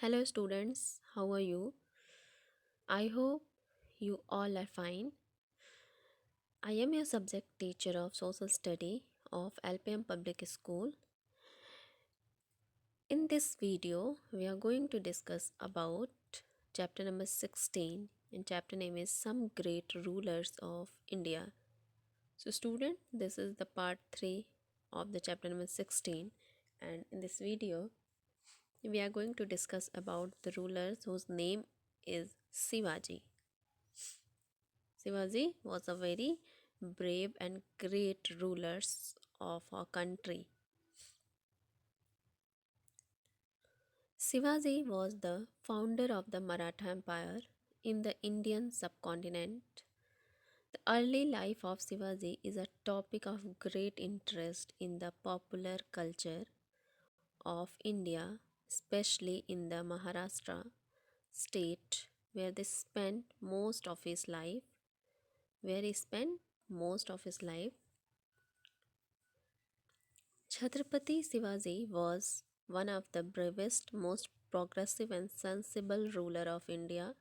Hello, students. How are you? I hope you all are fine. I am your subject teacher of social study of LPM Public School. In this video, we are going to discuss about chapter number 16, and chapter name is Some Great Rulers of India. So, student, this is the part 3 of the chapter number 16, and in this video, we are going to discuss about the rulers whose name is Shivaji. Shivaji was a very brave and great ruler of our country. Shivaji was the founder of the Maratha Empire in the Indian subcontinent. The early life of Shivaji is a topic of great interest in the popular culture of India, especially in the Maharashtra state where they spent most of his life, where he spent most of his life. Chhatrapati Shivaji was one of the bravest, most progressive, and sensible ruler of India.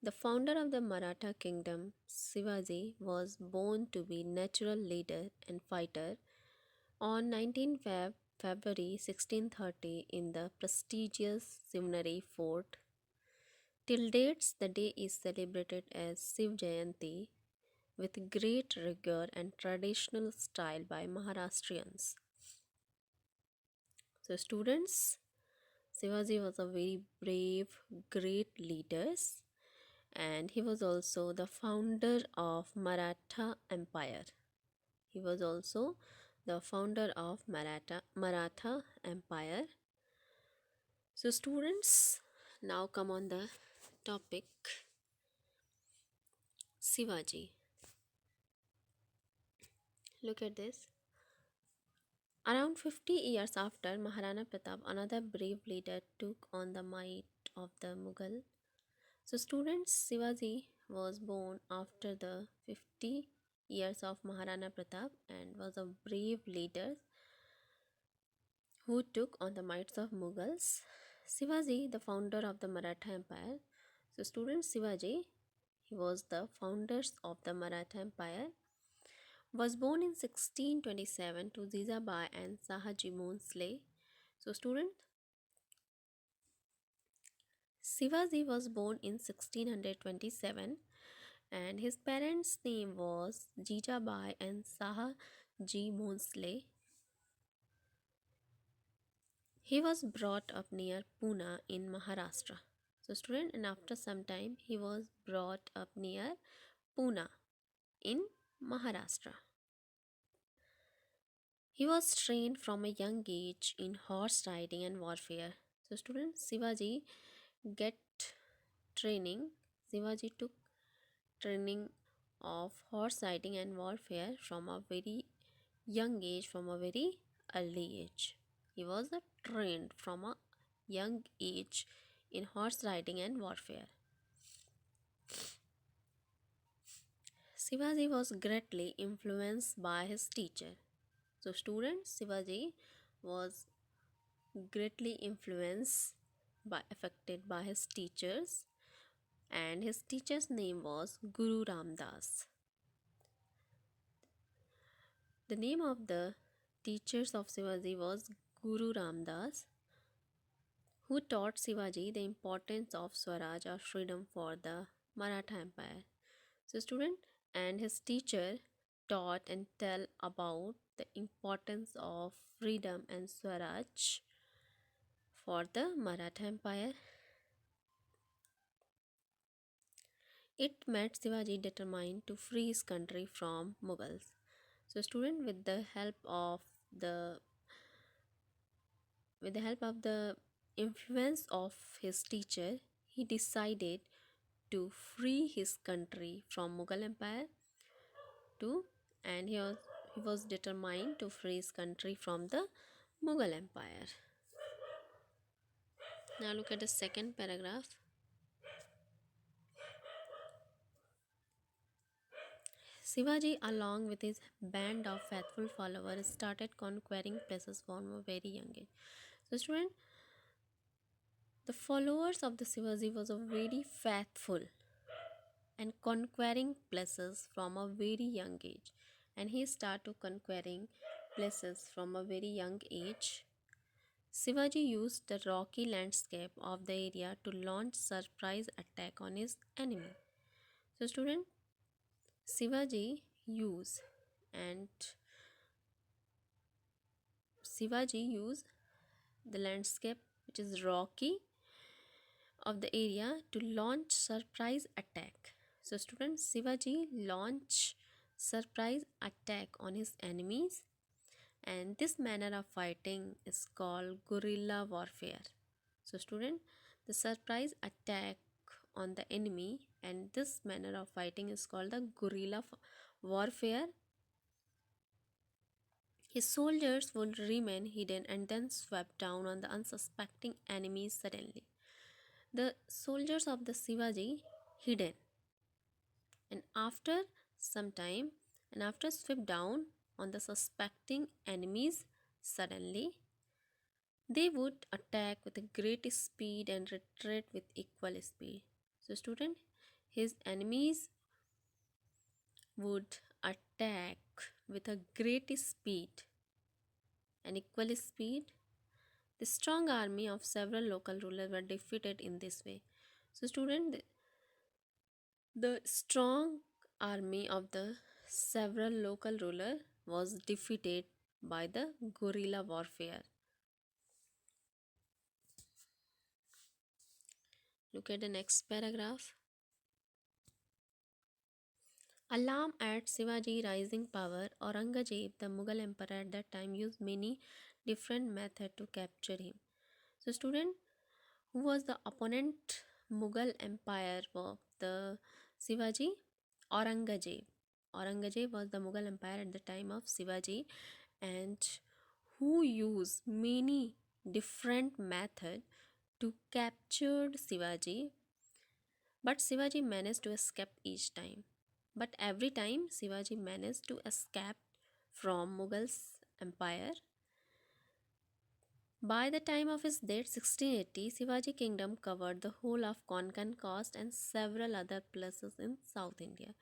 The founder of the Maratha kingdom, Shivaji was born to be natural leader and fighter on 19 February 1630 in the prestigious Shivneri fort. Till dates, the day is celebrated as Shiv Jayanti with great rigor and traditional style by Maharashtrians. So, students, Shivaji was a very brave, great leader, and he was also the founder of Maratha Empire. He was also the founder of Maratha Empire. So, students, now come on the topic Shivaji. Look at this. Around 50 years after Maharana Pratap, another brave leader took on the might of the Mughal. So, students, Shivaji was born after the 50 years of Maharana Pratap and was a brave leader who took on the mights of Mughals. Shivaji, the founder of the Maratha Empire. So, students, Shivaji, he was the founders of the Maratha Empire. Was born in 1627 to Jijabai and Sahaji Bhonsle. So, student, Shivaji was born in 1627 and his parents' name was Jijabai and Sahaji Bhonsle. He was brought up near Pune in Maharashtra. So, student, and after some time, he was brought up near Pune in Maharashtra. He was trained from a young age in horse riding and warfare. So, student, Shivaji get training. Shivaji took training of horse riding and warfare from a very young age, from a very early age. He was trained from a young age in horse riding and warfare. Shivaji was greatly influenced by his teacher. So, students, Shivaji was greatly influenced affected by his teachers, and his teacher's name was Guru Ramdas. The name of the teachers of Shivaji was Guru Ramdas, who taught Shivaji the importance of Swaraj or freedom for the Maratha Empire. So, student, and his teacher taught and tell about the importance of freedom and Swaraj for the Maratha Empire. It made Shivaji determined to free his country from Mughals. So, student, the with the help of the influence of his teacher, he decided to free his country from Mughal Empire to and he was determined to free his country from the Mughal Empire. Now look at the second paragraph. Shivaji, along with his band of faithful followers, started conquering places from a very young age. So, student, The followers of the Shivaji was a very faithful and conquering places from a very young age. And he started conquering places from a very young age. Shivaji used the rocky landscape of the area to launch surprise attack on his enemy. So student, Shivaji used and Shivaji used the landscape which is rocky of the area to launch surprise attack. So students, Shivaji launched surprise attack on his enemies, and this manner of fighting is called guerrilla warfare. So student, the surprise attack on the enemy and this manner of fighting is called the warfare. His soldiers would remain hidden and then swept down on the unsuspecting enemies suddenly. The soldiers of the Shivaji hidden, and after some time, and after swept down on the suspecting enemies suddenly, they would attack with a great speed and retreat with equal speed. So student, his enemies would attack with a great speed and equal speed. The strong army of several local rulers were defeated in this way. So student, the strong army of the several local ruler was defeated by the guerrilla warfare. Look at the next paragraph. Alarm at Shivaji rising power, Aurangzeb, the Mughal emperor at that time, used many different methods to capture him. So student, who was the opponent Mughal empire of the Shivaji? Aurangzeb. Aurangzeb was the Mughal empire at the time of Shivaji, and who used many different methods to capture Shivaji, but Shivaji managed to escape each time. But every time Shivaji managed to escape from Mughals empire. By the time of his death 1680, Shivaji kingdom covered the whole of Konkan coast and several other places in South India.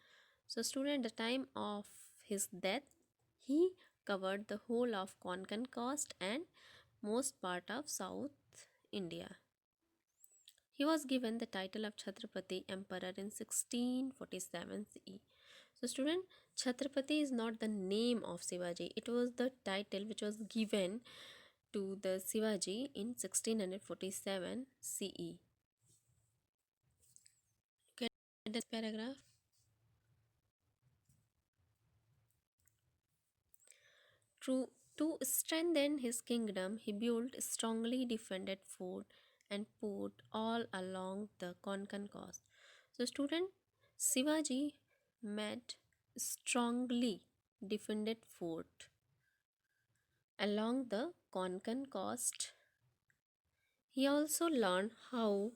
So student, at the time of his death, he covered the whole of Konkan coast and most part of South India. He was given the title of Chhatrapati Emperor in 1647 CE. So student, Chhatrapati is not the name of Shivaji. It was the title which was given to the Shivaji in 1647 CE. Look at this paragraph. To strengthen his kingdom, he built strongly defended fort and port all along the Konkan coast. So student, Shivaji made strongly defended fort along the Konkan coast. He also learned how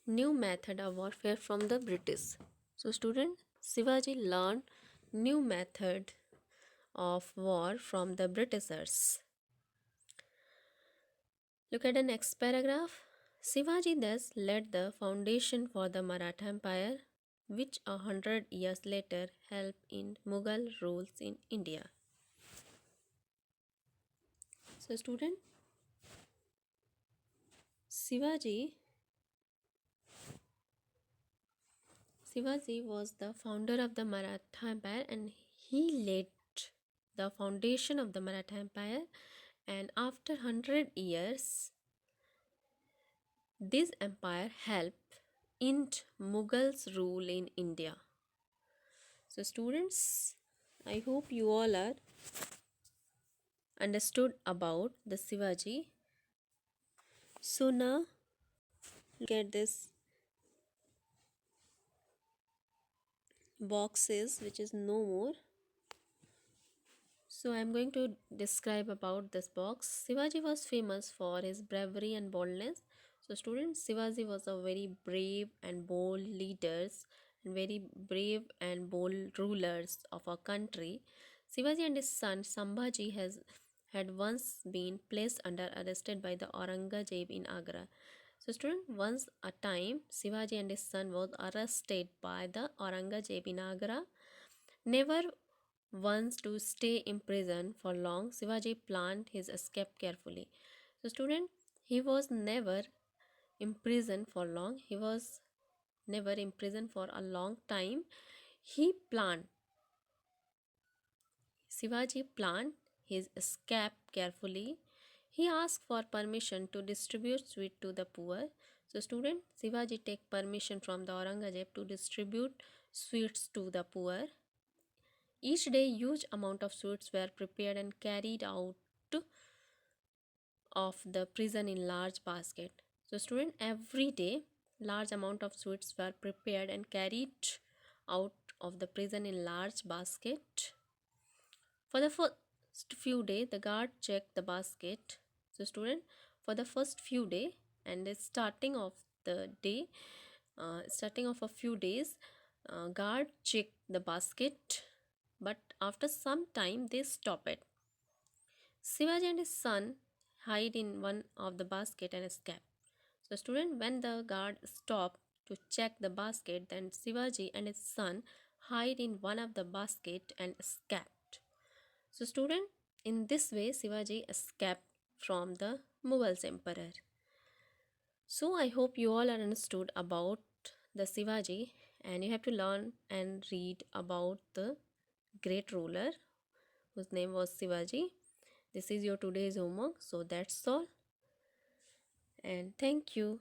new method of warfare from the British. So student, Shivaji learned new method of war from the Britishers. Look at the next paragraph. Shivaji thus laid the foundation for the Maratha Empire, which 100 years later helped in Mughal rules in India. So student, Shivaji was the founder of the Maratha Empire, and he laid the foundation of the Maratha Empire, and after 100 years this empire helped end Mughals rule in India. So students, I hope you all are understood about the Shivaji. So now look at this boxes which is no more. So I am going to describe about this box. Shivaji was famous for his bravery and boldness. So students, Shivaji was a very brave and bold leaders and very brave and bold rulers of our country. Shivaji and his son Sambhaji had once been placed under arrested by the Aurangzeb in Agra. So student, once a time Shivaji and his son was arrested by the Aurangzeb in Agra. Never once to stay in prison for long, Shivaji planned his escape carefully. So student, he was never imprisoned for long. He was never in prison for a long time. He planned, Shivaji planned his escape carefully. He asked for permission to distribute sweet to the poor. So student, Shivaji take permission from the Aurangzeb to distribute sweets to the poor. Each day huge amount of sweets were prepared and carried out of the prison in large basket. So student, every day large amount of sweets were prepared and carried out of the prison in large basket. For the first few days the guard checked the basket. So student, for the first few days and the starting of the day, starting of a few days, guard checked the basket, but after some time they stop it. Shivaji and his son hide in one of the basket and escape. So student, when the guard stopped to check the basket, then Shivaji and his son hide in one of the basket and escaped. So student, in this way Shivaji escaped from the Mughals emperor. So I hope you all are understood about the Shivaji, and you have to learn and read about the great ruler whose name was Shivaji. This is your today's homework. So that's all, and thank you.